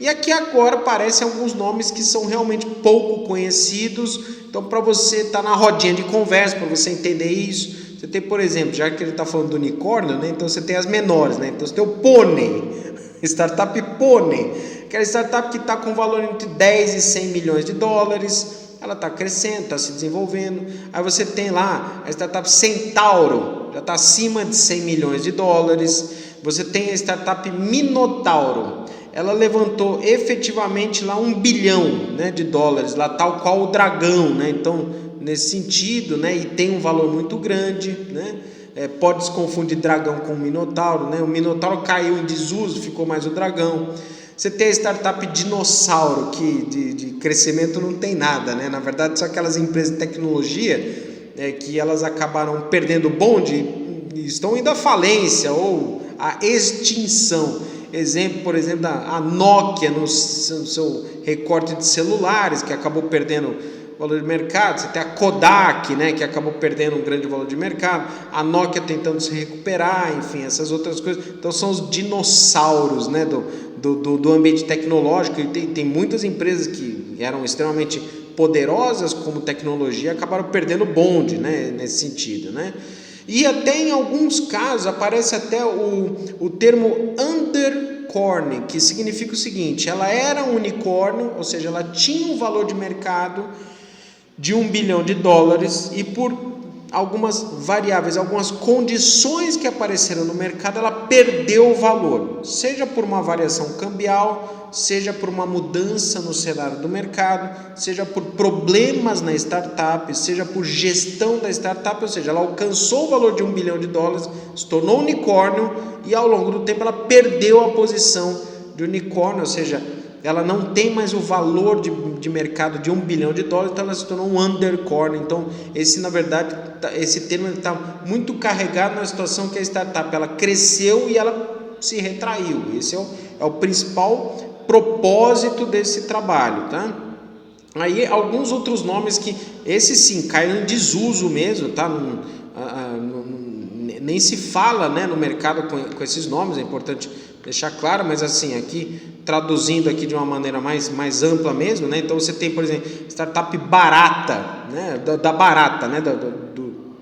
E aqui agora aparecem alguns nomes que são realmente pouco conhecidos, então para você estar na rodinha de conversa, para você entender isso, você tem, por exemplo, já que ele está falando do unicórnio, né, então você tem as menores, né, então você tem o Pônei, startup Pônei, aquela startup que está com valor entre 10 e 100 milhões de dólares, ela está crescendo, está se desenvolvendo. Aí você tem lá a startup Centauro, já está acima de 100 milhões de dólares. Você tem a startup Minotauro, ela levantou efetivamente lá 1 bilhão, né, de dólares, lá tal qual o dragão, né? Então, nesse sentido, né, e tem um valor muito grande, né? Pode se confundir dragão com minotauro, né? O minotauro caiu em desuso, ficou mais o dragão. Você tem a startup Dinossauro, que de crescimento não tem nada, né? Na verdade, são aquelas empresas de tecnologia que elas acabaram perdendo o bonde e estão indo à falência ou à extinção. Exemplo, por exemplo, a Nokia no seu recorte de celulares, que acabou perdendo valor de mercado. Você tem a Kodak, né, que acabou perdendo um grande valor de mercado. A Nokia tentando se recuperar, enfim, essas outras coisas. Então são os dinossauros, né, do ambiente tecnológico. E tem muitas empresas que eram extremamente poderosas como tecnologia, acabaram perdendo bonde, né, nesse sentido, né? E até em alguns casos aparece até o termo undercorn, que significa o seguinte: ela era um unicórnio, ou seja, ela tinha um valor de mercado de 1 bilhão de dólares e por algumas variáveis, algumas condições que apareceram no mercado, ela perdeu o valor, seja por uma variação cambial, seja por uma mudança no cenário do mercado, seja por problemas na startup, seja por gestão da startup, ou seja, ela alcançou o valor de 1 bilhão de dólares, se tornou unicórnio e ao longo do tempo ela perdeu a posição de unicórnio, ou seja, ela não tem mais o valor de mercado de 1 bilhão de dólares, então ela se tornou um undercorn. Então, na verdade, esse termo está muito carregado na situação que a startup ela cresceu e ela se retraiu. Esse é o principal propósito desse trabalho, tá? Aí alguns outros nomes que, esse sim, caíram em desuso mesmo, tá? Nem se fala, né, no mercado com esses nomes, é importante deixar claro, mas assim, aqui traduzindo aqui de uma maneira mais ampla mesmo, né? Então você tem, por exemplo, startup barata, né? Da barata, né?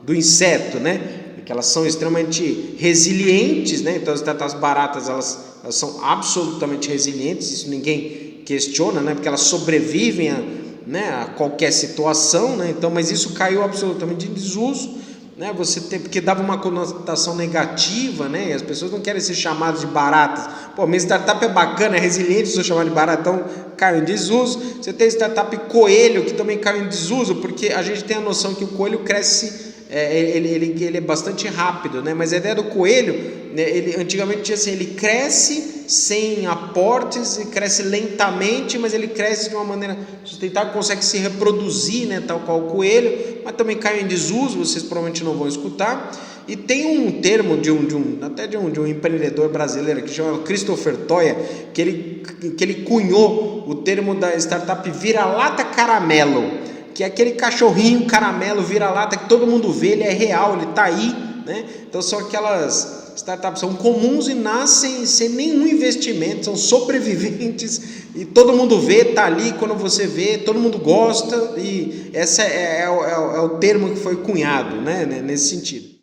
Do inseto, né? Que elas são extremamente resilientes, né? Então as startups baratas elas são absolutamente resilientes, isso ninguém questiona, né? Porque elas sobrevivem a qualquer situação, né? Então, mas isso caiu absolutamente em desuso, né? Porque dava uma conotação negativa, né? E as pessoas não querem ser chamadas de baratas. Pô, minha startup é bacana, é resiliente, sou chamado de baratão, caiu em desuso. Você tem startup coelho, que também caiu em desuso, porque a gente tem a noção que o coelho cresce, ele é bastante rápido, né? Mas a ideia do coelho, né, ele antigamente tinha assim, ele cresce sem aportes e cresce lentamente, mas ele cresce de uma maneira sustentável, consegue se reproduzir, né, tal qual o coelho, mas também cai em desuso, vocês provavelmente não vão escutar. E tem um termo de um empreendedor brasileiro que chama Christopher Toia, que ele cunhou o termo da startup vira-lata caramelo, que é aquele cachorrinho caramelo vira-lata que todo mundo vê, ele é real, ele está aí, né? Então são aquelas startups, são comuns e nascem sem nenhum investimento, são sobreviventes e todo mundo vê, está ali, quando você vê, todo mundo gosta, e esse é o termo que foi cunhado, né? Nesse sentido.